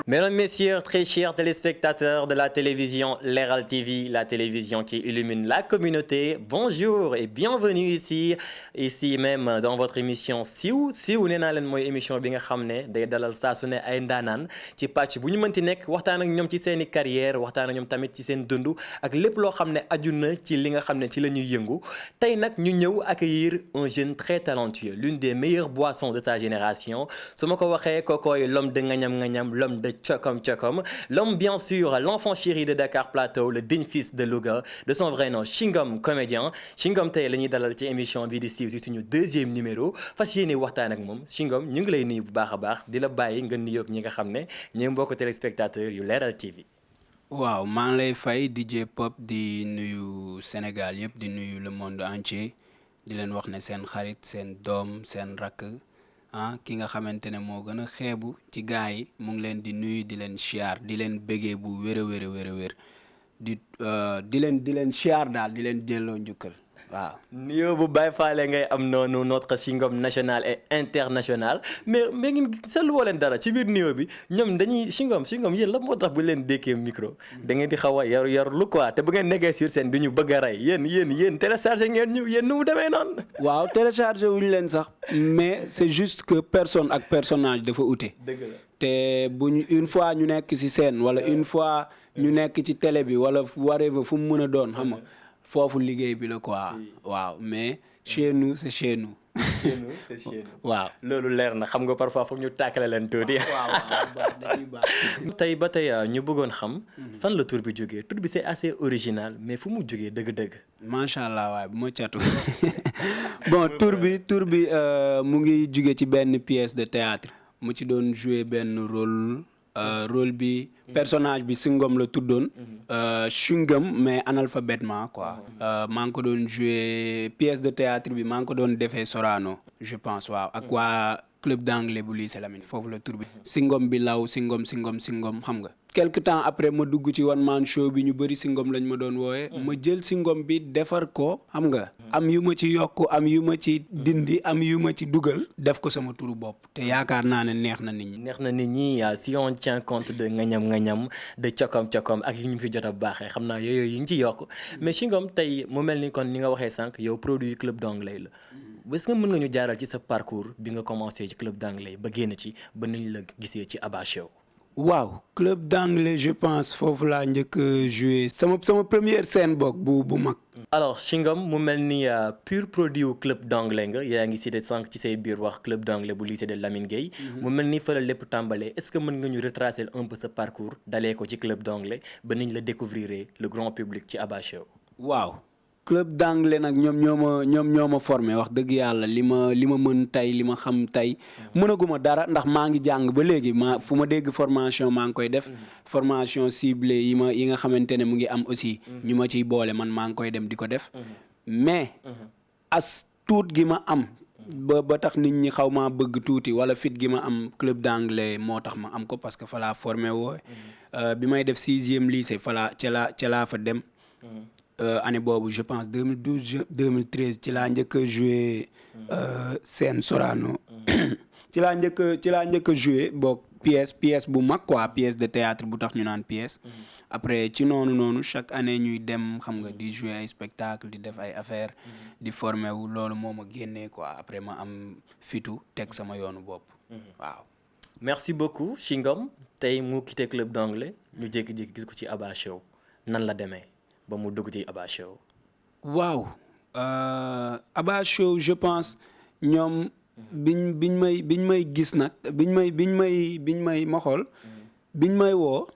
Mesdames, Messieurs, très chers téléspectateurs de la télévision Leral TV, la télévision qui illumine la communauté, bonjour et bienvenue ici même dans votre émission siiw nee naa leen mooy émission bi nga xam ne day dalal saa su ne ay ndaanaan ci pàcc bu ñu mënti nekk waxtaan ak ñoom ci seen i carrière waxtaan ak ñoom tamit ci seen dund ak lépp loo xam ne aju na ci li nga xam ne ci la ñuy yëngu tey nag ñu ñëw accueillir un jeune très talentueux l'une des meilleures boissons de sa génération su ma ko waxee kookooy l'homme de ngañam l'homme de Chokom, l'homme bien sûr, l'enfant chéri de Dakar Plateau, le digne fils de Louga, de son vrai nom, Chingom comédien. Chingom tey la ñuy dalal ci émission bii di siiw si suñu deuxième numéro fas yéene waxtaan ak moom Chingom ñu ngi lay nuyu bu baax a baax di la bàyyi nga nuyoog ñi nga xam ne ñooy mbokku téléspectateurs yu Leral TV. waaw maa ngi lay fay DJ Pop di nuyu Sénégal yëpp di nuyu le monde entier di leen wax ne seen xarit seen doom seen rakk. ki nga xamante ne moo gën a xeebu ci gars yi mu ngi leen di nuyu di leen siyaar di leen bëggee bu wér a wér di leen siyaar daal di leen delloo njukkal waaw. nuyoo bu Baye Fallé ngay am noonu notre Chingom national et international mais ngeen seetlu woo leen dara ci biir nuyoo bi ñoom dañuy Chingom yéen la moo tax bu leen dékkee micro da ngeen di xaw a yor lu quoi te bu ngeen nekkee sur scène du ñu bëgg a rey yéen téléchargé ngeen ñu yéen nu mu demee noonu. waaw téléchargé wuñu leen sax mais c'est juste que personne ak personnage dafa ute. dëgg la te buñ une fois ñu nekk ci scène wala une fois ñu nekk ci télé bi wala whatever fu mu mën a doon xam nga foofu liggéey bi la quoi waaw mais chez nous c'est chez nous. c'est chez nous. waaw loolu leer na xam nga parfois foog ñu tàkkale leen tuuti. tey ba tey ñu bëggoon xam. fan la tur bi jógee tur bi c'est assez original mais fu mu jógee dëgg-dëgg. macha allah waaye bu ma catu bon tur bi mu ngi jóge ci benn pièce de théâtre mu ci doon jouer benn rôle bi personnage bi Singom la tuddoon Chingom mais analphabètement quoi maa ngi ko doon jouer pièce de théâtre bi maa ngi ko doon defee Sorano je pense waaw ak waa club d'anglais bu lycée Lamine foofu la tur bi Singom bi law Singom xam nga quelque temps après ma dugg ci one man show bi ñu bëri Singom lañ ma doon wooye ma jël Singom bi defar ko xam nga am yu ma ci yokk am yu ma ci dindi am yu ma ci dugal def ko sama turu bopp te yaakaar naa ne neex na nit ñi si on tient compte de ngañam de cokom ak yi ñu fi jot a baaxee xam naa yooyu yi ngi ci yokk mais Chingom tey mu mel ni kon ni nga waxee sànq yow produit club d'anglais la est-ce que mën nga ñu jaaral ci sa parcours bi nga commencé ci club d'anglais ba génn ci ba nañ la gisee ci Abba Show. waaw club d'anglais je pense foofu laa njëkk a joué sama première scène boog bu mag. alors Chingom mu mel ni pur produit wu club d'anglais nga yaa ngi cité sànq ci say biir wax club d'anglais bu lycée de Lamine Gueye. mu mel ni fa la lépp tàmbalee est-ce que mën nga ñu retracer un peu sa parcours dalee ko ci club d'anglais ba niñ la découvrir le grand public ci Abba Show. waaw club d'anglais nag ñoo ma formé wax dëgg yàlla li ma mën tey li ma xam tey mënaguma dara ndax maa ngi jàng ba léegi fu ma dégg formation maa ngi koy def formation ciblée yi nga xamante ne mu ngi am aussi ñu ma ciy boole man maa ngi koy dem di ko def mais as tuut gi ma am ba tax nit ñi xaw maa bëgg tuuti wala fit gi ma am club d'anglais moo tax ma am ko parce que fa laa formé woo bi may def 6e lycée ca laa fa dem année boobu je pense 2012 2013 ci laa njëkk a joué scène Sorano ci laa njëkk a joué boog pièce bu mag quoi pièce de théâtre bu tax ñu naan pièce après ci noonu chaque année ñuy dem xam nga di jouer ay spectacle di def ay affaires di formé wu loolu moo ma génnee quoi après ma am fitu teg sama yoonu bopp waaw. merci beaucoup Chingom tey mu quitté club d'anglais ñu jékki-jékki gis ko ci Abba Show nan la demee ba mu dugg ci Abba Show. waaw Abba Show je pense ñoom biñ may gis nag biñ may ma xool biñ may woo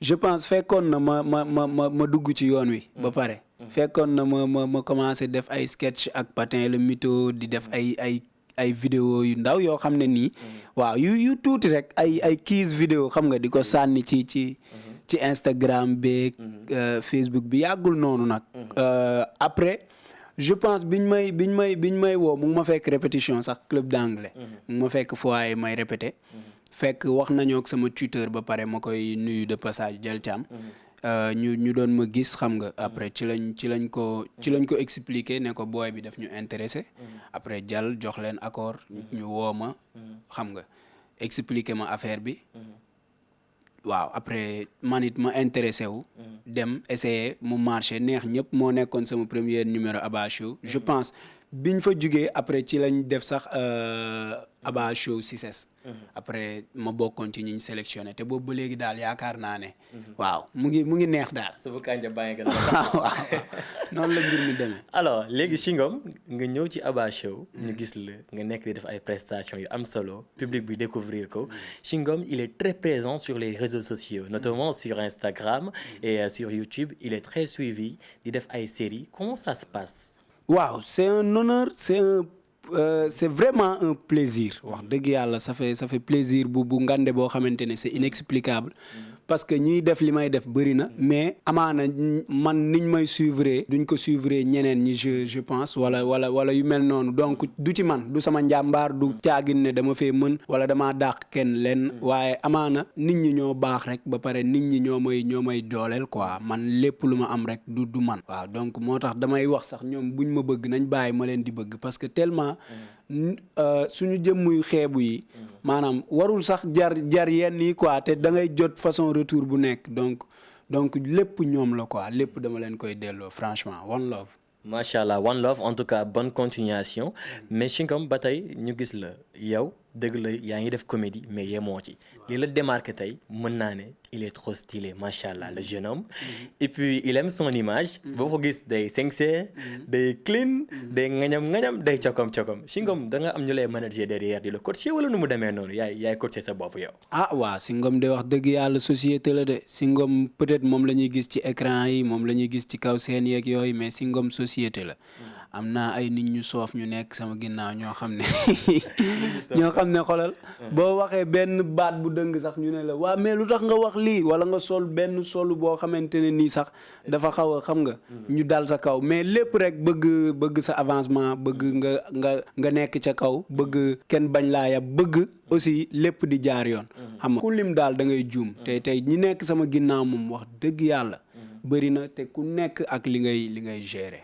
je pense fekkoon na ma dugg ci yoon wi ba pare fekkoon na ma commencé def ay sketch ak Patin le mytho di def ay vidéo yu ndaw yoo xam ne nii waaw yu tuuti rek ay kiis vidéo xam nga di ko sànni ci Instagram beeg Facebook bi yàggul noonu nag après je pense biñ may woo mu ngi ma fekk répétition sax club d'anglais mu ngi ma fekk foyer may répété fekk wax nañoo ak sama tuteur ba pare ma koy nuyu de passage Jël Thiam ñu doon ma gis xam nga après ci lañ ko expliquer ne ko booy bi daf ñu intéressé après jàll jox leen accord ñu woo ma xam nga expliquer ma affaire bi waaw après man it ma intéressé wu dem essayer mu marché neex ñëpp moo nekkoon sama premier numéro Abba Show je pense biñ fa jugee après ci lañ def sax Abba Show Cissesse après ma bokkoon ci ñiñ sélectionné te boobu ba léegi daal yaakaar naa ne waaw mu ngi neex daal subu kanja bàyyi nga waaw noonu la mbir mi demee alors léegi Shingoom nga ñëw ci Abba Show ñu gis la nga nekk di def ay prestations yu am solo public bi découvrir ko Shingoom il est très présent sur les réseaux sociaux notamment sur Instagram et sur YouTube il est très suivi di def ay séries comment ça se passe waaw c'est un honneur c'est vraiment un plaisir wax dëgg yàlla ça fait plaisir bu ngande boo xamante ne c'est inexplicable parce que ñiy def li may def bëri na mais amaana man niñ may suivre duñ ko suivre ñeneen ñi je pense wala yu mel noonu donc du ci man du sama njàmbaar du caagin ne dama fee mën wala damaa dàq kenn leen waaye amaana nit ñi ñoo baax rek ba pare nit ñi ñoo may dooleel quoi man lépp lu ma am rek du man waaw donc moo tax damay wax sax ñoom buñ ma bëgg nañ bàyyi ma leen di bëgg parce que tellement suñu jëmmuy xeebu yi maanaam warul sax jar yenn yi quoi te da ngay jot façon retour bu nekk donc lépp ñoom la quoi lépp dama leen koy delloo franchement one love macha allah one love en tout cas bonne continuation mais Shingoom ba tey ñu gis la yow dëgg la yaa ngi def comédie mais yemoo ci li la démarqué tey mën naa ne il est trop stylé macha allah le jeune homme et puis il aime son image boo ko gis day sincère day clean day ngañam day cokom Shingoom da nga am ñu lay manager derrière di la coacher wala nu mu demee noonu yaay coacher sa bopp yow waaw Shingoom de wax dëgg yàlla société la de Shingoom peut-être moom la ñuy gis ci écran yi moom la ñuy gis ci kaw seen yeeg yooyu mais Shingoom société la am naa ay nit ñu soof ñu nekk sama ginnaaw ñoo xam ne xolal boo waxee benn baat bu dëng sax ñu ne la waa mais lu tax nga wax lii wala nga sol benn solu boo xamante ne nii sax dafa xaw a xam nga ñu dal sa kaw mais lépp rek bëgg sa avancement bëgg nga nekk ca kaw bëgg kenn bañ laa yab bëgg aussi lépp di jaar yoon xam nga ku lim daal da ngay juum tey ñi nekk sama ginnaaw moom wax dëgg yàlla bëri na te ku nekk ak li ngay gérer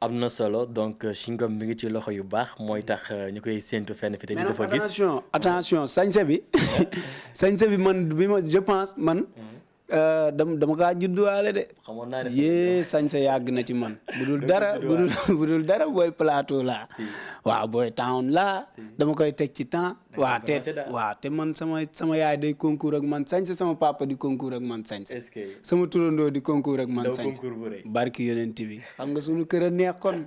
am na solo donc Shingoom mi ngi ci loxo yu baax mooy tax ñu koy séntu fenn fi te di ko fa gis attention sañse bi man je pense man dama kaa judduwaale de xamoon naa ne yee sañse yàgg na ci man bu dul dara booy plateau laa waaw booy town laa dama koy teg ci temps te man sama yaay day concours ak man sañse sama papa di concours ak man sañse sama turandoo di concours ak man sañse barki yonent bi xam nga suñu kër a neex kon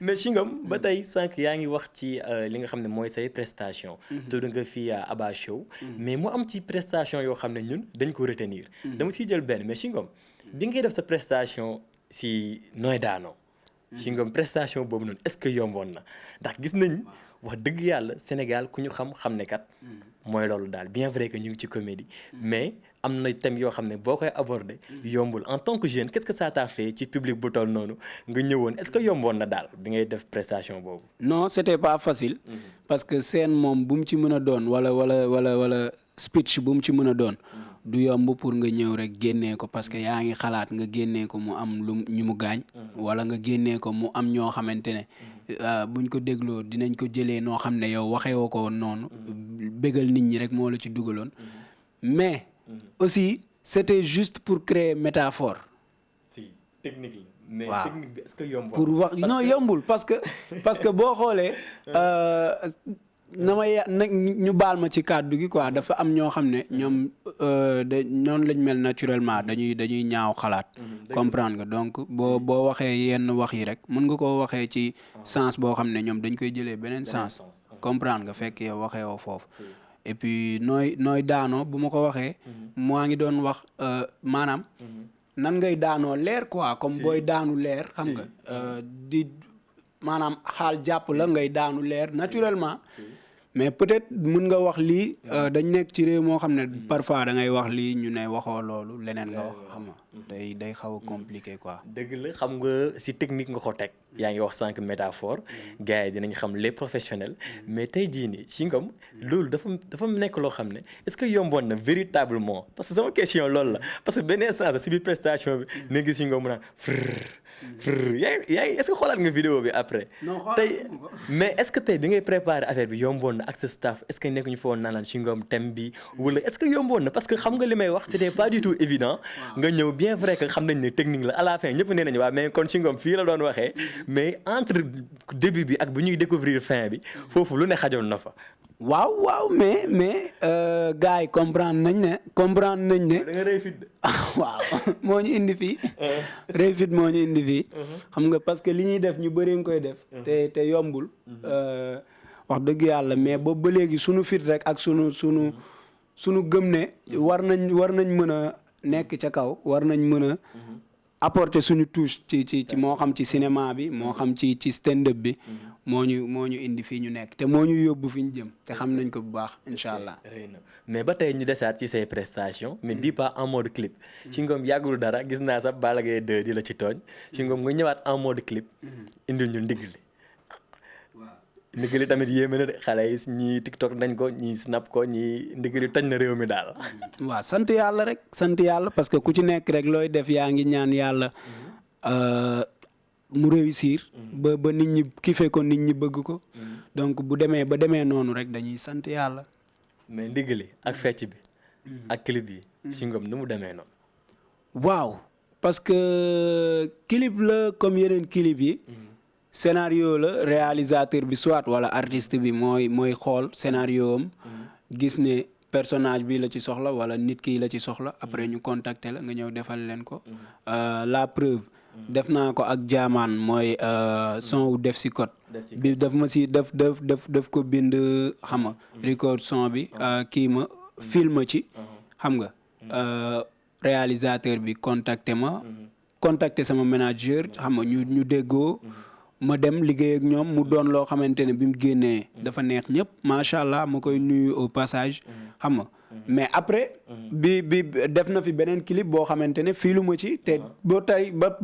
mais Shingoom ba tey sànq yaa ngi wax ci li nga xam ne mooy say prestation tudd nga fii Abba Show mais mu am ci prestation yoo xam ne ñun dañ ko retenir dama siy jël benn mais Shingoom bi ngay def sa prestation si nooy daanoo Shingoom prestation boobu noonu est-ce que yomboon na ndax gis nañ wax dëgg yàlla Sénégal ku ñu xam ne kat mooy loolu daal bien vrai que ñu ngi ci comédie mais am na thème yoo xam ne boo koy aborder yombul en tant que jeune qu'est-ce que ça t'a fait ci public bu toll noonu nga ñëwoon est-ce que yomboon na daal bi ngay def prestation boobu non c'était pas facile parce que scène moom bu mu ci mën a doon wala speech bu mu ci mën a doon du yomb pour nga ñëw rek génnee ko parce que yaa ngi xalaat nga génnee ko mu am lu ñu mu gaañ wala nga génnee ko mu am ñoo xamante ne buñ ko dégloo dinañ ko jëlee noo xam ne yow waxeewoo ko woon noonu bégal nit ñi rek moo la ci dugaloon mais aussi c'était juste pour créer métaphore si technique la mais waaw technique bi est-ce que yomb pour wax non yombul parce que boo xoolee ñu baal ma ci kàddu gi quoi dafa am ñoo xam ne ñoom noonu lañ mel naturellement dañuy ñaaw xalaat comprendre nga donc boo waxee yenn wax yi rek mën nga koo waxee ci sens boo xam ne ñoom dañ koy jëlee beneen sens comprendre nga fekk yow waxee woo foofu et puis nooy daanoo bu ma ko waxee maa ngi doon wax maanaam nan ngay daanoo leer quoi comme booy daanu leer xam nga di maanaam xaal jàpp la ngay daanu leer naturellement mais peut-être mën nga wax lii dañ nekk ci réew moo xam ne parfois da ngay wax lii ñu ne waxoo loolu leneen nga wax xam nga day xaw a compliqué quoi. dëgg la xam nga si technique nga ko teg yaa ngi wax sànq métaphore gars yi dinañ xam les professionnels mais tey jii nii Shingoom loolu dafa nekk loo xam ne est-ce que yomboon na véritablement parce que sama question loolu la parce que benn instant si biir prestation bi na gis Shingoom mu naan yaa ngi est-ce que xoolaat nga vidéo bi après. tey mais est-ce que tey bi ngay préparer affaire bi yomboon na ak sa staff est-ce que nekk ñu fa woon naan Shingoom thème bi wala est-ce que yomboon na parce que xam nga li may wax c'était pas du tout évident nga ñëw bien vrai que xam nañ ne technique la à la fin ñëpp nee nañu waaw mais kon Shingoom fii la doon waxee mais entre début bi ak bu ñuy découvrir fin bi foofu lu ne xajoon na fa. waaw mais gars yi comprendre nañ ne. da nga rëy fit de. waaw moo ñu indi fii. rëy fit moo ñu indi fii. xam nga parce que li ñuy def ñu bëri nga koy def. te yombul. wax dëgg yàlla mais boobu ba léegi sunu fit rek ak sunu gëm ne. war nañ mën a nekk ca kaw war nañ mën a. apporter suñu touche ci moo xam ci cinéma bi moo xam ci stand-up bi. moo ñu indi fii ñu nekk te moo ñu yóbbu fi ñu jëm te xam nañ ko bu baax incha allah. mais ba tey ñu desaat ci say prestations mais bii pas en mode clip. Shingoom yàggul dara gis naa sax Balla Gaye 2 di la ci tooñ. Shingoom nga ñëwaat en mode clip. indil ñu ndigg li. ndigg li tamit yéeme na de xale yi ñii TikTok nañ ko ñii snap ko ñii ndigg li toj na réew mi daal. waaw sant yàlla rek sant yàlla parce que ku ci nekk rek looy def yaa ngi ñaan yàlla. mu réussir ba nit ñi kife ko nit ñi bëgg ko donc bu demee ba demee noonu rek dañuy sant yàlla. mais ndigali ak fecc bi ak clip yi Shingoom nu mu demee noonu. waaw parce que clip la comme yeneen clip yi scénario la réalisateur bi soit wala artiste bi mooy xool scénario am gis ne personnage bi la ci soxla wala nit ki la ci soxla après ñu contacter la nga ñëw defal leen ko la preuve def naa ko ak jaamaan mooy son wu def si code bi daf ma si daf ko bind xam nga record son bi kii ma film ci xam nga réalisateur bi contacter sama manager xam nga ñu déggoo ma dem liggéey ak ñoom mu doon loo xamante ne bi mu génnee dafa neex ñëpp macha allah ma koy nuyu au passage xam nga mais après bi def na fi beneen clip boo xamante ne fii lu ma ci te boo tey ba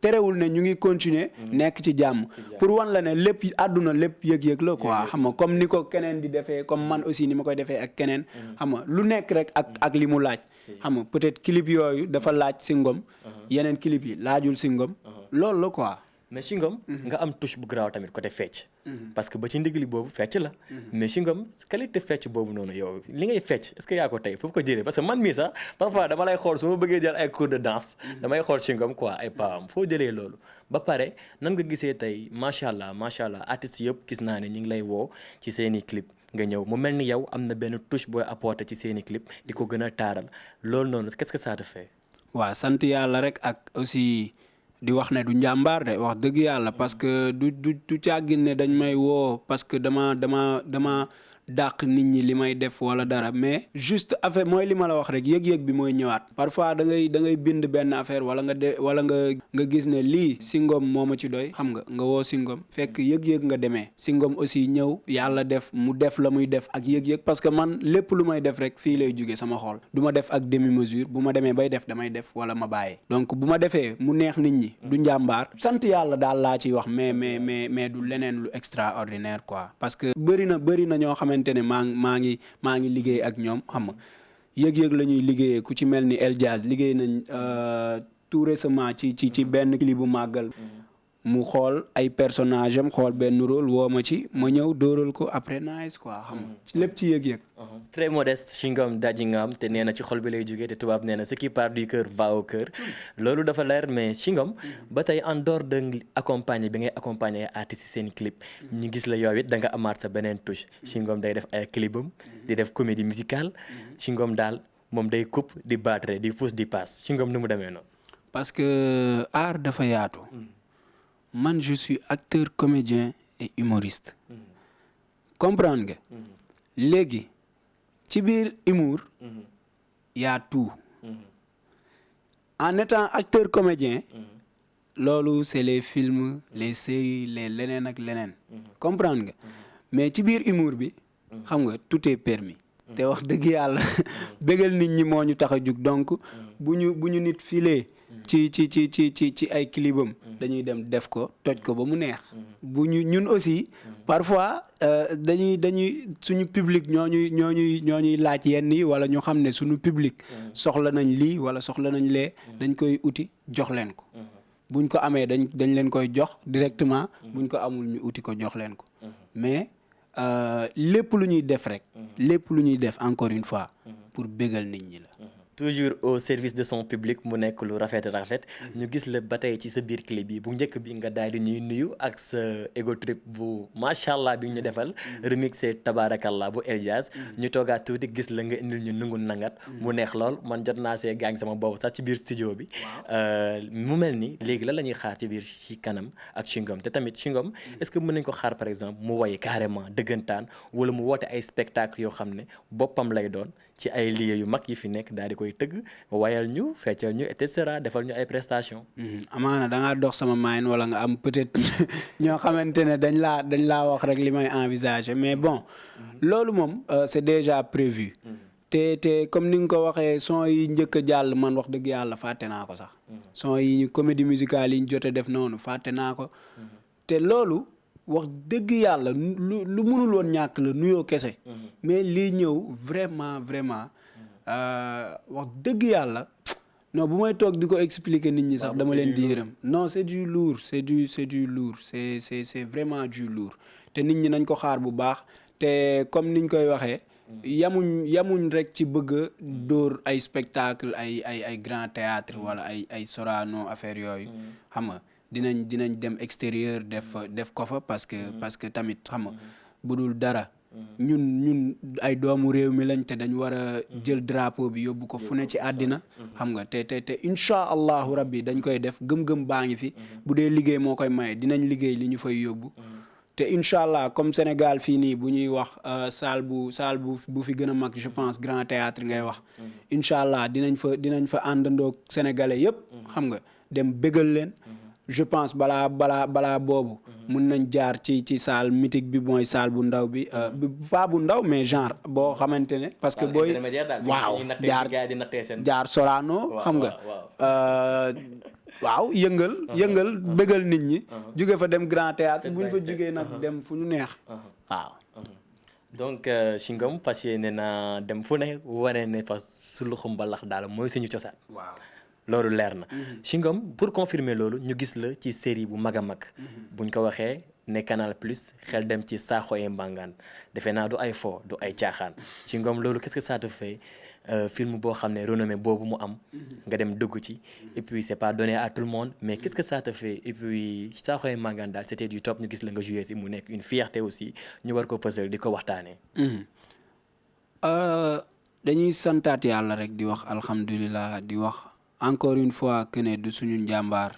terewul ne ñu ngi continuer nekk ci jàmm pour wan la ne lépp àdduna lépp yëg-yëg la quoi xam nga comme ni ko keneen di defee comme man aussi ni ma koy defee ak keneen xam nga lu nekk rek ak li mu laaj xam nga peut-être clip yooyu dafa laaj Shingoom yeneen clip yi laajul Shingoom loolu la quoi. mais Shingoom nga am touche bu garaaw tamit côté fecc parce que ba ci ndigali boobu fecc la mais Shingoom qualité fecc boobu noonu yow li ngay fecc est-ce que yaa ko tey foofu ko jëlee parce que man mii sax parfois dama lay xool su ma bëggee jël ay cours de danse damay xool Shingoom quoi ay paam foo jëlee loolu ba pare nan nga gisee tey macha allah artistes yëpp gis naa ne ñu ngi lay woo ci seeni clip nga ñëw mu mel ni yow am na benn touche booy apporter ci seeni clip di ko gën a taaral loolu noonu qu'est-ce que ça te fait. waaw sant yàlla rek ak aussi di wax ne du njàmbaar de wax dëgg yàlla parce que du càggin ne dañ may woo parce que dama dàq nit ñi li may def wala dara mais juste affaire mooy li ma la wax rek yëg-yëg bi mooy ñëwaat parfois da ngay bind benn affaire wala nga gis ne lii Shingoom moo ma ci doy xam nga woo Shingoom fekk yëg-yëg nga demee Shingoom aussi ñëw yàlla def mu def la muy def ak yëg-yëg parce que man lépp lu may def rek fii lay jóge sama xol du ma def ak demi mesure bu ma demee bay def damay def wala ma bàyyi donc bu ma defee mu neex nit ñi du njàmbaar sant yàlla daal laa ciy wax mais du leneen lu extraordinaire quoi parce que bëri na ñoo xamante ne maa ngi liggéey ak ñoom xam nga yëg-yëg la ñuy liggéeyee ku ci mel ni El Jazz liggéey nañ tout récemment ci benn clip bu màggal mu xool ay personnage am xool benn rôle woo ma ci ma ñëw dóoral ko après nice quoi xam nga lépp ci yëg-yëg. très modeste Shingoom Dadjingam te nee na ci xol bi lay jógee te tubaab nee na ce qui part du cœur va au cœur loolu dafa leer mais Shingoom ba tey en dehors de accompagner bi ngay accompagner ay artistes seen clip ñu gis la yow it da nga amaat sa beneen touche Shingoom day def ay clipam di def comédie musicale Shingoom daal moom day coupe di battre di pousse di passe Shingoom nu mu demee noonu. parce que art dafa yaatu. man je suis acteur comédien et humoriste comprendre nga léegi ci biir humour y a tout en étant acteur comédien loolu c'est les films les séries les leneen ak leneen comprendre nga mais ci biir humour bi xam nga tout est permis te wax dëgg yàlla bégal nit ñi moo ñu tax a jug donc bu ñu nit filee ci ay clipam dañuy dem def ko toj ko ba mu neex bu ñu ñun aussi parfois dañuy suñu public ñoo ñuy laaj yenn yi wala ñu xam ne suñu public soxla nañ lii wala soxla nañ lee dañ koy uti jox leen ko buñ ko amee dañ leen koy jox directement buñ ko amul ñu uti ko jox leen ko mais lépp lu ñuy def rek lépp lu ñuy def encore une fois pour bégal nit ñi la toujours au service de son public mu nekk lu rafet ñu gis la ba tey ci sa biir clip bi bu njëkk bi nga daal di ñuy nuyu ak sa ego trip bu macha allah bi ñu defal remixé tabarakallah bu Elias ñu toogaat tuuti gis la nga indil ñu nungu nangat mu neex lool man jot naa see gaañ sama boobu sax ci biir studio bi mu mel ni léegi la ñuy xaar ci biir ci kanam ak Chewing-Gum te tamit Chewing-Gum est-ce que mën nañ ko xaar par exemple mu woy carrément dëggantaan wala mu woote ay spectacle yoo xam ne boppam lay doon ci ay lieux yu mag yi fi nekk daal di koy tëgg wayal ñu feccal ñu et cetera defal ñu ay prestations. amaana da ngaa dox sama main wala nga am peut-être ñoo xamante ne dañ laa wax rek li may envisager mais bon loolu moom c'est déjà prévu. te comme ni nga ko waxee son yi njëkk a jàll man wax dëgg yàlla fàtte naa ko sax. son yi comédie musicale yi ñu jot a def noonu fàtte naa ko. te loolu wax dëgg yàlla lu mënul woon ñàkk la nuyoo kese. mais lii ñëw vraiment wax dëgg yàlla non bu may toog di ko expliquer nit ñi sax dama leen di yërëm non c'est du lourd c'est lourd c'est vraiment du lourd te nit ñi nañ ko xaar bu baax te comme niñ koy waxee yamuñ rek ci bëgg a dóor ay spectacle ay grand théâtre wala ay Sorano affaire yooyu xam nga dinañ dem extérieur def ko fa parce que tamit xam nga bu dul dara ñun ay doomu réew mi lañ te dañ war a jël drapeau bi yóbbu ko fu ne ci àddina xam nga te incha allahu rabbi dañ koy def gëm-gëm baa ngi fi bu dee liggéey moo koy maye dinañ liggéey li ñu fay yóbbu te incha allah comme Sénégal fii nii bu ñuy wax salle bu fi gën a mag je pense grand théâtre ngay wax incha allah dinañ fa àndandoo sénégalais yëpp xam nga dem bégal leen je pense balaa boobu mun nañ jaar ci salle mythique bi mooy salle bu ndaw bi pas bu ndaw mais genre boo xamante ne parce que booy waaw jaar Sorano xam nga waaw yëngal bëggal nit ñi jóge fa dem grand théâtre bu ñu fa jógee nag dem fu ñu neex waaw donc Chewing-Gum fas yéene na dem fu ne wane ne fa suluxu mbalax daal mooy suñu cosaan waaw loolu leer na Chewing-Gum pour confirmer loolu ñu gis la ci série bu mag a mag buñ ko waxee ne Canal Plus xel dem ci Sakho Mbangaan defe naa du ay fo du ay caaxaan Chewing-Gum loolu qu'est-ce que ça te fait film boo xam ne renommé boobu mu am nga dem dugg ci et puis c'est pas donné à tout le monde mais qu'est-ce que ça te fait et puis Sakho Mbangaan daal c'était du top ñu gis la nga joué si mu nekk une fierté aussi ñu war ko fësal di ko waxtaanee dañuy santaat yàlla rek di wax alhamdulilah di wax encore une fois que ne du suñu njàmbaar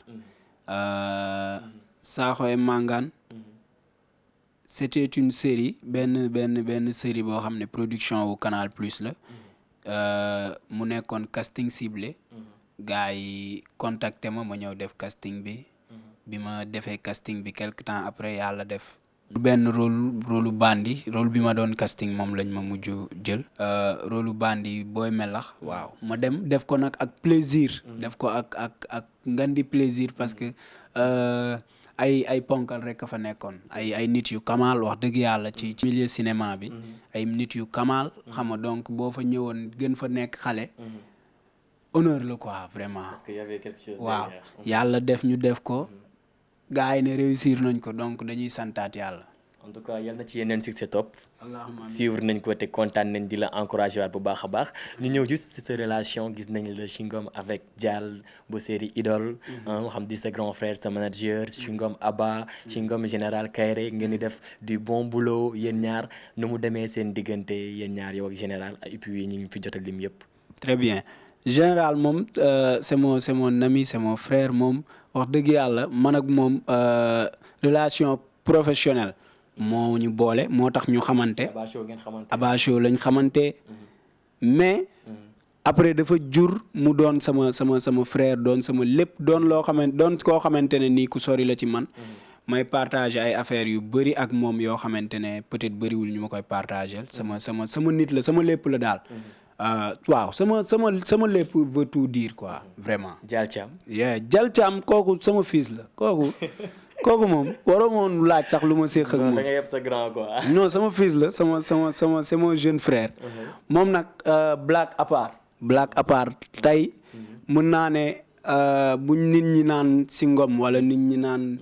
Sakho Mbangaan c'était une série benn série boo xam ne production wu Canal Plus la mu nekkoon casting ciblé gars yi contacté ma ñëw def casting bi ma defee casting bi quelque temps après yàlla def benn rôle bandi rôle bi ma doon casting moom lañ ma mujj jël rôle bandi booy melax waaw ma dem def ko nag ak plaisir def ko ak ngandi plaisir parce que ay ponkal rek a fa nekkoon ay nit yu kamal wax dëgg yàlla ci milieu cinéma bi ay nit yu kamal xam nga donc boo fa ñëwoon gën fa nekk xale honneur la quoi vraiment parce que y avait quelque chose waaw yàlla def ñu def ko gars yi ne réussir nañ ko donc dañuy santaat yàlla en tout cas yal na ci yeneen succès top suivre nañ ko te kontaan nañ di la encourager waat bu baax a baax ñu ñëw juste sa relation gis nañ la Chewing-Gum avec Dial bu série Idole moo xam di sa grand frère sa manager Chewing-Gum Abba Chewing-Gum général Kairé ngeen di def du bon boulot yéen ñaar nu mu demee seen diggante yéen ñaar yow ak général et puis ñu ngi fi jot a lim yëpp très bien général moom c'est mon ami c'est mon frère moom wax dëgg yàlla man ak moom relation professionnelle moo ñu boole moo tax ñu xamante Abba Show lañ xamante mais après dafa jur mu doon sama frère doon sama lépp doon koo xamante ne nii ku sori la ci man may partager ay affaires yu bëri ak moom yoo xamante ne peut-être bëriwul ñu ma koy partager sama nit la sama lépp la daal. waaw sama lépp veut tout dire quoi vraiment. Dial Thiam. Dial Thiam kooku sama fils la kooku moom waroo moon laaj sax lu ma séq ak moom. da nga yeb sa grand quoi. non sama fils la c'est mon jeune frère. moom nag black apart tey mën naa ne buñ nit ñi naan si ngom wala nit ñi naan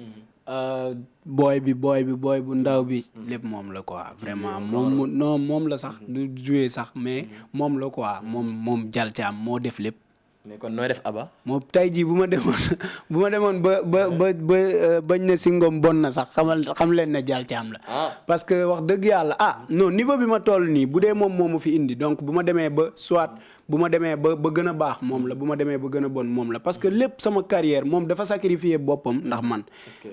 booy bu ndaw bi lépp moom la quoi vraiment moom la sax du jouer sax mais moom la quoi moom Dial Thiam moo def lépp. mais kon nooy def Aba. moom tey jii bu ma demoon ba bañ ne si ngom bon na sax xam leen ne Dial Thiam la. parce que wax dëgg yàlla non niveau bi ma toll nii bu dee moom moo ma fi indi donc bu ma demee ba gën a baax moom la bu ma demee ba gën a bon moom la parce que lépp sama carrière moom dafa sacrifier boppam ndax man.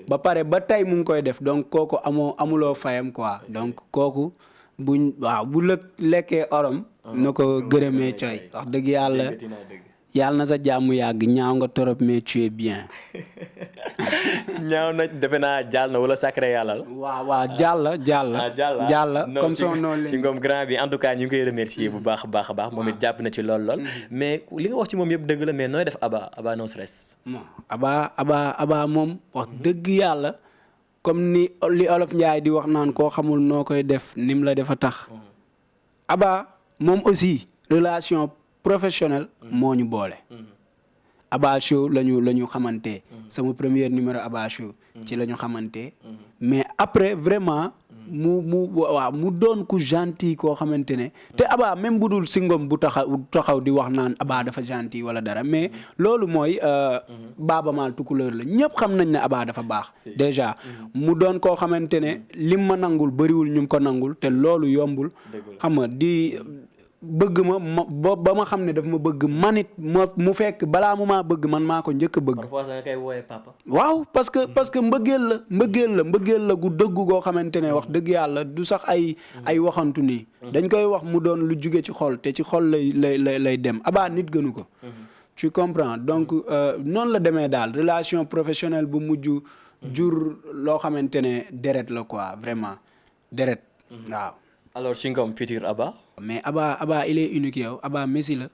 ba pare ba tey mu ngi koy def donc kooku amuloo fayam quoi donc kooku bu lekkee orom. na ko gërëmee coy wax dëgg yàlla. yàlla na sa jàmm yàgg ñaaw nga torop mais tu es bien. ñaaw na defe naa jàll na wala sacré yàlla la. waaw jàll comme son nom la. ci ngom grand bi en tout cas ñu ngi koy remercier bu baax a baax moom it jàpp na ci lool. mais li nga wax ci moom yëpp dëgg la mais nooy def Aba no stress. non Aba moom wax dëgg yàlla comme ni li Olof Njaay di wax naan koo xamul noo koy def nim la defa tax. Aba moom aussi relation professionnel moo ñu boole. Aba Show la ñu xamante. sama premier numéro Aba Show ci la ñu xamante. mais après vraiment mu doon ku gentil koo xamante ne te Aba même bu dul singom bu taxaw di wax naan Aba dafa gentil wala dara mais loolu mooy Baaba Maal Tukulóor la ñëpp xam nañ ne Aba dafa baax déjà mu doon koo xamante ne lim ma nangul bëriwul ñu ko nangul te loolu yombul xam nga di bëgg ma ba ma xam ne daf ma bëgg manit mu fekk balaa mu maa bëgg man maa ko njëkk a bëgg. parfois nga koy wooyee papa. waaw parce que mbëggeel la gu dëggu goo xamante ne wax dëgg yàlla du sax ay waxantu nii. dañ koy wax mu doon lu jóge ci xol te ci xol lay dem Aba nit gënu ko. tu comprends donc noonu la demee daal relation professionnelle bu mujj jur loo xamante ne deret la quoi vraiment deret waaw. alors ci ngom futur Aba. mais Aba il est unique yow Aba Messi la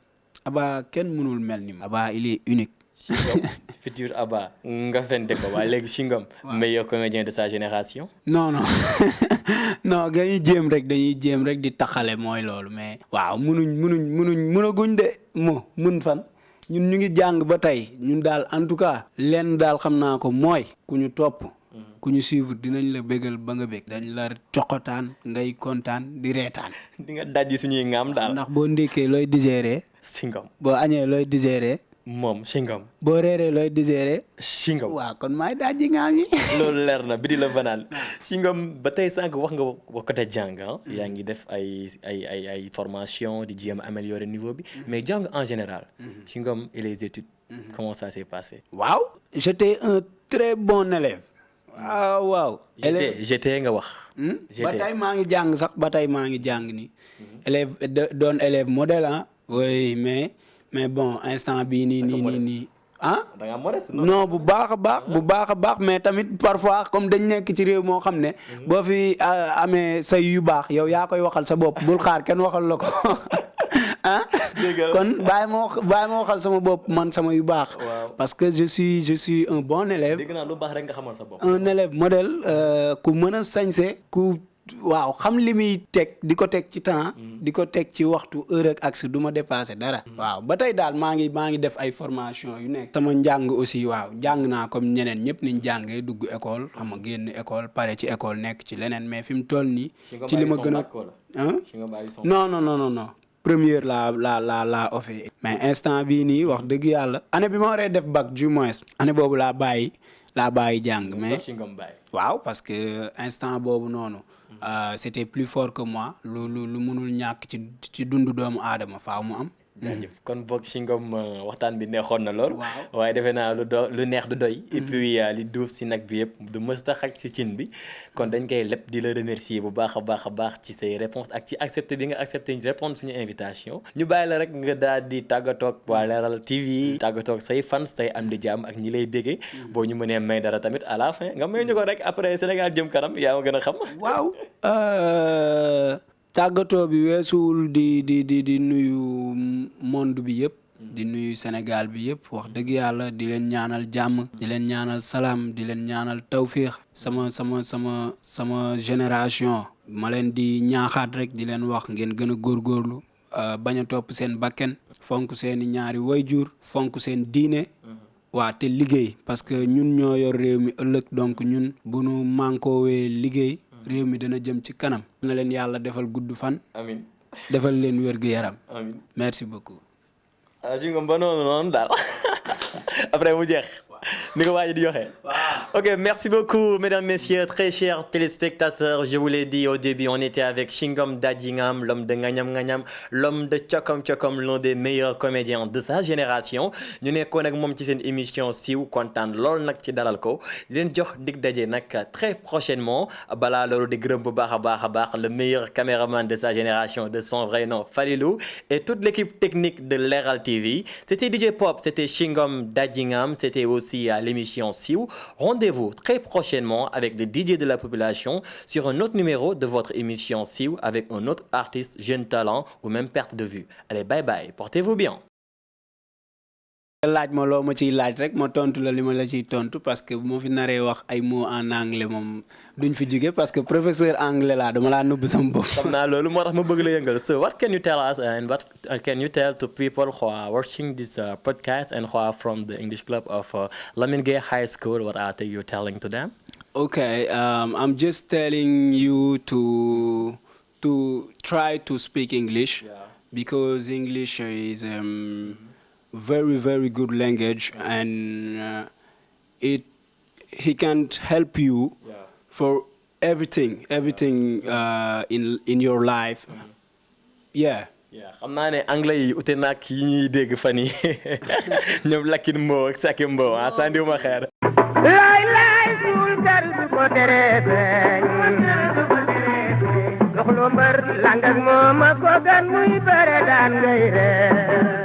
Aba kenn mënul mel ni Aba il est unique. ci ngom futur Aba nga fen dëgg waaye léegi ci ngom. meilleur comédien de sa génération. non non dañuy jéem rek di taxale mooy loolu mais. waaw mënaguñ de mun fan. ñun ñu ngi jàng ba tey ñun daal en tout cas. lenn daal xam naa ko mooy. ku ñu topp. ku ñu suivre dinañ la bégal ba nga bég. dañ la coqotaan ngay kontaan di reetaan. di nga dajji suñuy ngaam daal. ndax boo ndékkee looy digérer. singom. boo añee looy digérer. moom singom. boo reeree looy digérer. singom. waaw kon maay dajji ngaam yi. loolu leer na bi di la banaan singom ba tey sànq wax nga côté jàng yaa ngi def ay formation di jéem a améliorer niveau bi mais jàng en général. singom et les études. comment ça s'est passé. waaw j'étais un très bon élève. waaw. j'étais nga wax. ba tey maa ngi jàng sax ba tey maa ngi jàng ni élève doon élève modèle oui mais bon instant bii nii. da nga modeste non bu baax a baax mais tamit parfois comme dañ nekk ci réew moo xam ne. boo fi amee say yu baax yow yaa koy waxal sa bopp bul xaar kenn waxal la ko. kon bàyyi ma waxal sama bopp man sama yu baax. parce que je suis un bon élève. dégg naa lu baax rek nga xamal sa bopp. un élève modèle ku mën a sañse ku xam li muy teg di ko teg ci temps. di ko teg ci waxtu heure ak axe du ma dépassé dara. waaw ba tey daal maa ngi def ay formation yu nekk. sama njàng aussi jàng naa comme ñeneen ñëpp niñ jàngee dugg école xam nga génn école pare ci école nekk ci leneen mais fi mu toll nii. ci li ma gën a non. première la offert mais instant bii nii wax dëgg yàlla année bi ma waree def bac du moins année boobu laa bàyyi jàng mais waaw parce que instant boobu noonu c'était plus fort que moi lu mënul ñàkk ci dundu doomu aadama faaw mu am jaajëf kon boog si ngom waxtaan bi neexoon na lool. Waaw. waaye defe naa lu neex du doy. et puis li duuf si nag bi yëpp du mës a xaj si cin bi. kon dañ koy lépp di la remercier bu baax a baax ci say réponses ak ci accepté bi nga accepté répondre suñu invitation. ñu bàyyi la rek nga daal di tàggatoo ak waa Leral TV. tàggatoo ak say fans say am di jàmm ak ñi lay béggee. boo ñu mënee may dara tamit à la fin nga may ñu ko rek après Sénégal jëm kanam yaa ma gën a xam. waaw tàggatoo bi weesuwul di nuyu monde bi yëpp. di nuyu Sénégal bi yëpp wax dëgg yàlla di leen ñaanal jàmm. di leen ñaanal salaam di leen ñaanal tawfiix. sama génération. ma leen di ñaaxaat rek di leen wax ngeen gën a góorgóorlu. bañ a topp seen bakken. fonk seeni ñaari wayjur fonk seen diine. waa te liggéey parce que ñun ñoo yor réew mi ëllëg donc ñun bu nu mànkoowee liggéey. réew mi dana jëm ci kanam. na leen yàlla defal gudd fan. amiin defal leen wér-gu-yaram. amiin merci beaucoup. si ngom ba noonu daal après mu jeex. ni ko waa ji di joxe. Ok, merci beaucoup, mesdames, messieurs, très chers téléspectateurs. Je vous l'ai dit au début, on était avec Shingom Dadjingam, l'homme de Nganyam Nganyam, l'homme de Chokom Chokom, l'un des meilleurs comédiens de sa génération. Ñu nekkoon ak moom ci seen émission siiw kontaan lool nag ci dalal ko di leen jox dig daje nag très prochainement balaa loolu di gërëm bu baax a baax le meilleur caméraman de sa génération de son vrai nom Falilou et toute l'équipe technique de Leral TV. C'était DJ Pop, c'était Shingom Dadjingam, c'était aussi à l'émission Siou. Rendez-vous très prochainement avec le DJ de la population sur un autre numéro de votre émission Siou avec un autre artiste, jeune talent ou même perte de vue. Allez, bye bye, portez-vous bien. laaj ma loo ma ciy laaj rek ma tontu la li ma la ciy tontu parce que bu ma fi naree wax ay mots en anglais moom duñ fi jóge parce que professeur anglais laa dama laa nëbb sama bopp. xam naa loolu moo tax ma bëgg la yëngal. So what can you tell us and what can you tell to people who are watching this podcast and who are from the English club of Lamine Gueye High School? What are you telling to them? Okay, I'm just telling you to try to speak English because English is very good language and he can help you for everything in your life. Xam naa ne anglais yi ute nag yi ñuy dégg fan yi ñoom lakkin mboo ak sakki mboo sandiwuma xeer. laay suul kër su ko teree feeñ doxlu mbër lang ak moom a ko gan muy bëre daan ngay ree